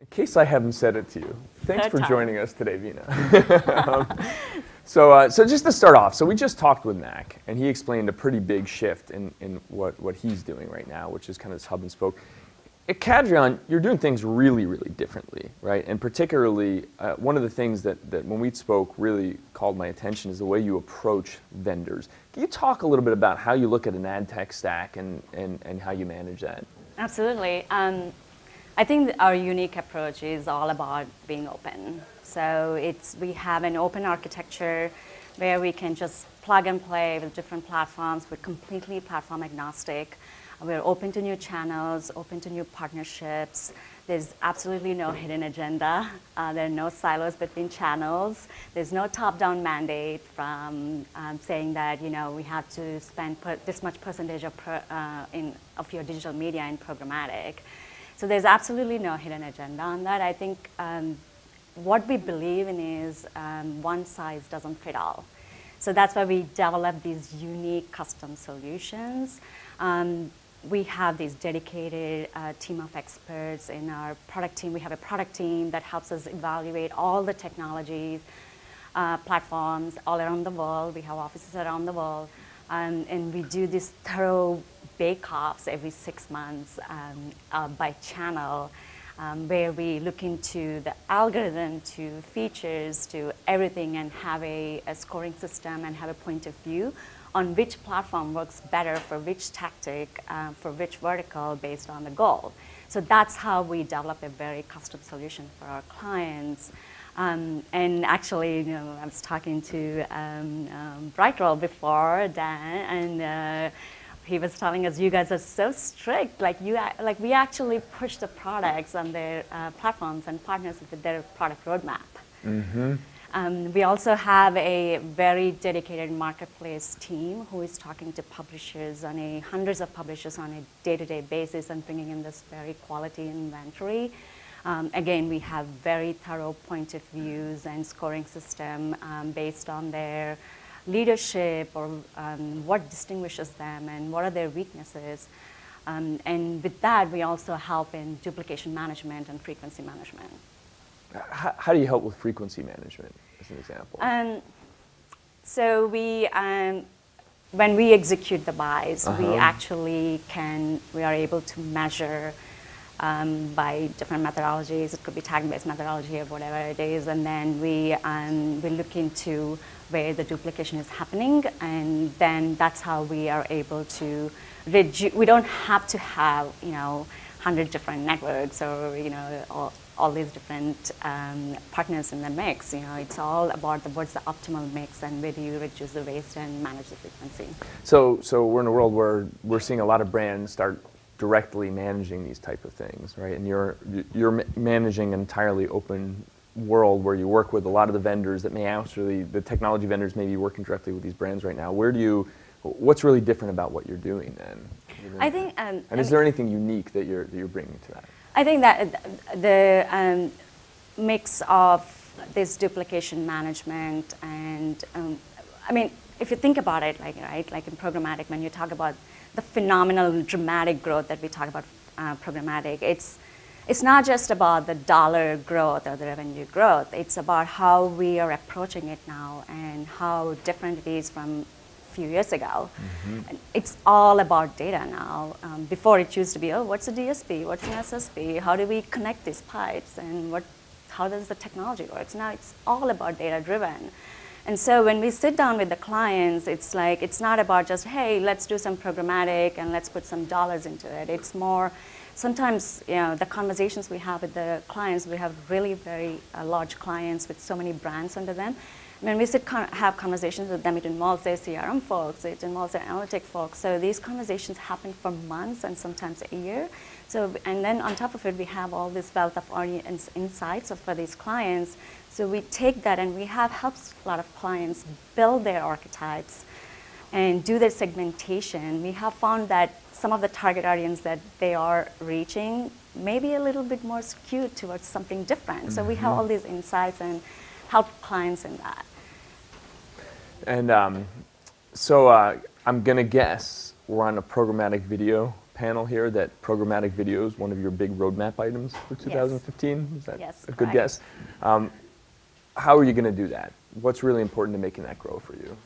In case I haven't said it to you, thanks for joining us today, Vina. So just to start off, so we just talked with Mac, and he explained a pretty big shift in what he's doing right now, which is kind of this hub and spoke. At Cadreon, you're doing things really, really differently, right? And particularly, one of the things that when we spoke really called my attention is the way you approach vendors. Can you talk a little bit about how you look at an ad tech stack and how you manage that? Absolutely. I think that our unique approach is all about being open. So we have an open architecture where we can just plug and play with different platforms. We're completely platform agnostic. We're open to new channels, open to new partnerships. There's absolutely no hidden agenda. There are no silos between channels. There's no top-down mandate from saying that we have to spend this much percentage of your digital media in programmatic. So there's absolutely no hidden agenda on that. I think what we believe in is one size doesn't fit all. So that's why we develop these unique custom solutions. We have this dedicated team of experts in our product team. We have a product team that helps us evaluate all the technologies, platforms all around the world. We have offices around the world. And we do this thorough bake-offs every 6 months by channel, where we look into the algorithm, to features, to everything, and have a scoring system and have a point of view on which platform works better for which tactic, for which vertical based on the goal. So that's how we develop a very custom solution for our clients. And actually, I was talking to Brightroll before, Dan, and he was telling us, you guys are so strict. We actually push the products on their platforms and partners with their product roadmap. Mm-hmm. We also have a very dedicated marketplace team who is talking to publishers hundreds of publishers on a day-to-day basis and bringing in this very quality inventory. Again, we have very thorough point of views and scoring system based on their leadership or what distinguishes them and what are their weaknesses. And with that, we also help in duplication management and frequency management. How do you help with frequency management, as an example? So when we execute the buys, we are able to measure by different methodologies. It could be tag-based methodology or whatever it is, and then we look into where the duplication is happening, and then that's how we are able to reduce. We don't have to have 100 different networks or all these different partners in the mix. It's all about what's the optimal mix and where do you reduce the waste and manage the frequency. So we're in a world where we're seeing a lot of brands start directly managing these type of things, right? And you're managing an entirely open world where you work with a lot of the vendors that may actually, the technology vendors may be working directly with these brands right now. What's really different about what you're doing then? I think, and is there anything unique that you're bringing to that? I think that the mix of this duplication management and, if you think about it, like in programmatic, when you talk about the phenomenal, dramatic growth that we talk about programmatic, it's not just about the dollar growth or the revenue growth. It's about how we are approaching it now and how different it is from a few years ago. Mm-hmm. It's all about data now. Before it used to be, what's a DSP? What's an SSP? How do we connect these pipes? And how does the technology work? Now it's all about data driven. And so when we sit down with the clients, it's not about just, hey, let's do some programmatic and let's put some dollars into it. It's more, sometimes, the conversations we have with the clients, we have really very large clients with so many brands under them. When we have conversations with them, it involves their CRM folks, it involves their analytic folks. So these conversations happen for months and sometimes a year. And then on top of it, we have all this wealth of audience insights for these clients. So we take that and we have helped a lot of clients build their archetypes and do their segmentation. We have found that some of the target audience that they are reaching may be a little bit more skewed towards something different. Mm-hmm. So we have all these insights and help clients in that. And so I'm going to guess we're on a programmatic video panel here that programmatic video is one of your big roadmap items for 2015. Is that yes, a good correct. guess? How are you going to do that? What's really important to making that grow for you?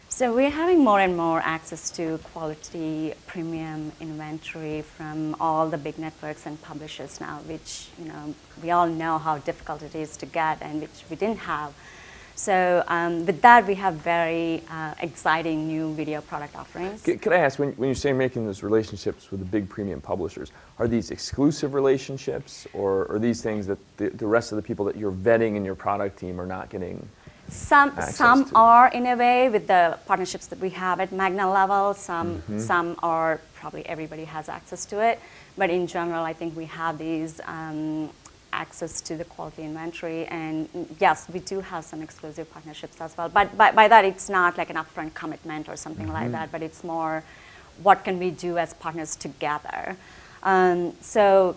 So we're having more and more access to quality premium inventory from all the big networks and publishers now, which we all know how difficult it is to get and which we didn't have. So with that, we have very exciting new video product offerings. Could I ask, when you say making those relationships with the big premium publishers, are these exclusive relationships, or are these things that the rest of the people that you're vetting in your product team are not getting? Some are, in a way, with the partnerships that we have at Magna level. Some are, probably everybody has access to it. But in general, I think we have these access to the quality inventory. And yes, we do have some exclusive partnerships as well. But by that, it's not like an upfront commitment or something like that. But it's more, what can we do as partners together? So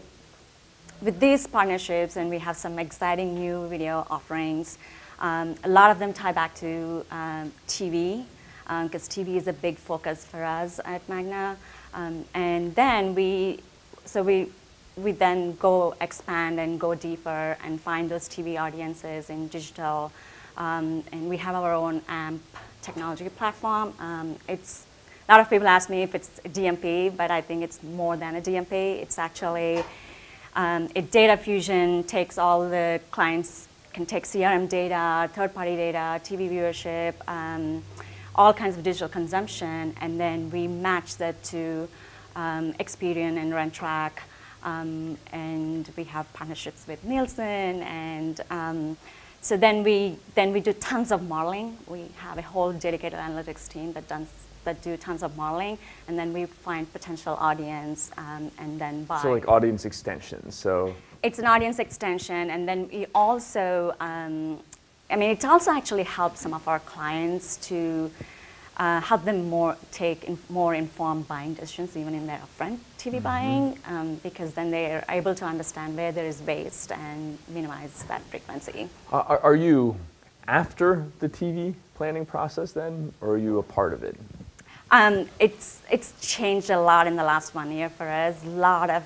with these partnerships, and we have some exciting new video offerings. A lot of them tie back to TV, because TV is a big focus for us at Magna. And then we then go expand and go deeper and find those TV audiences in digital. And we have our own AMP technology platform. A lot of people ask me if it's a DMP, but I think it's more than a DMP. It's actually a data fusion, takes all the clients, can take CRM data, third-party data, TV viewership, all kinds of digital consumption, and then we match that to Experian and Rentrak, and we have partnerships with Nielsen, and so then we do tons of modeling. We have a whole dedicated analytics team that do tons of modeling, and then we find potential audience and then buy. So like audience extensions. So it's an audience extension, and then we also, it also actually helps some of our clients to help them take more informed buying decisions, even in their upfront TV buying, because then they're able to understand where there is waste and minimize that frequency. Are you after the TV planning process then, or are you a part of it? It's changed a lot in the last 1 year for us. A lot of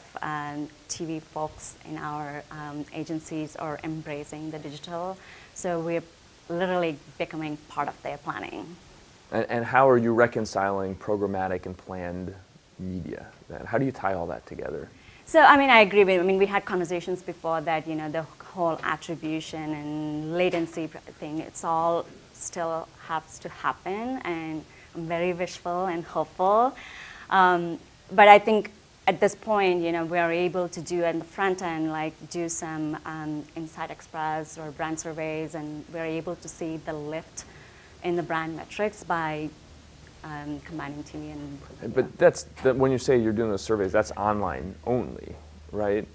TV folks in our agencies are embracing the digital, so we're literally becoming part of their planning. And how are you reconciling programmatic and planned media then? How do you tie all that together? So, I agree with, we had conversations before that, the whole attribution and latency thing, it's all still has to happen, and I'm very wishful and hopeful. But I think at this point, we are able to do at the front end, like do some Insight Express or brand surveys, and we're able to see the lift in the brand metrics by combining TV and. But when you say you're doing those surveys, that's online only, right?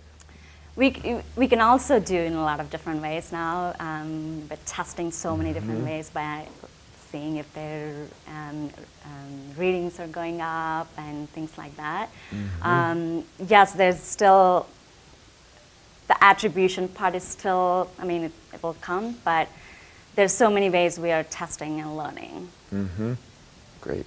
We can also do in a lot of different ways now, but testing so many different ways by seeing if their readings are going up and things like that. Yes, there's still, the attribution part is still, it will come, but there's so many ways we are testing and learning. Great.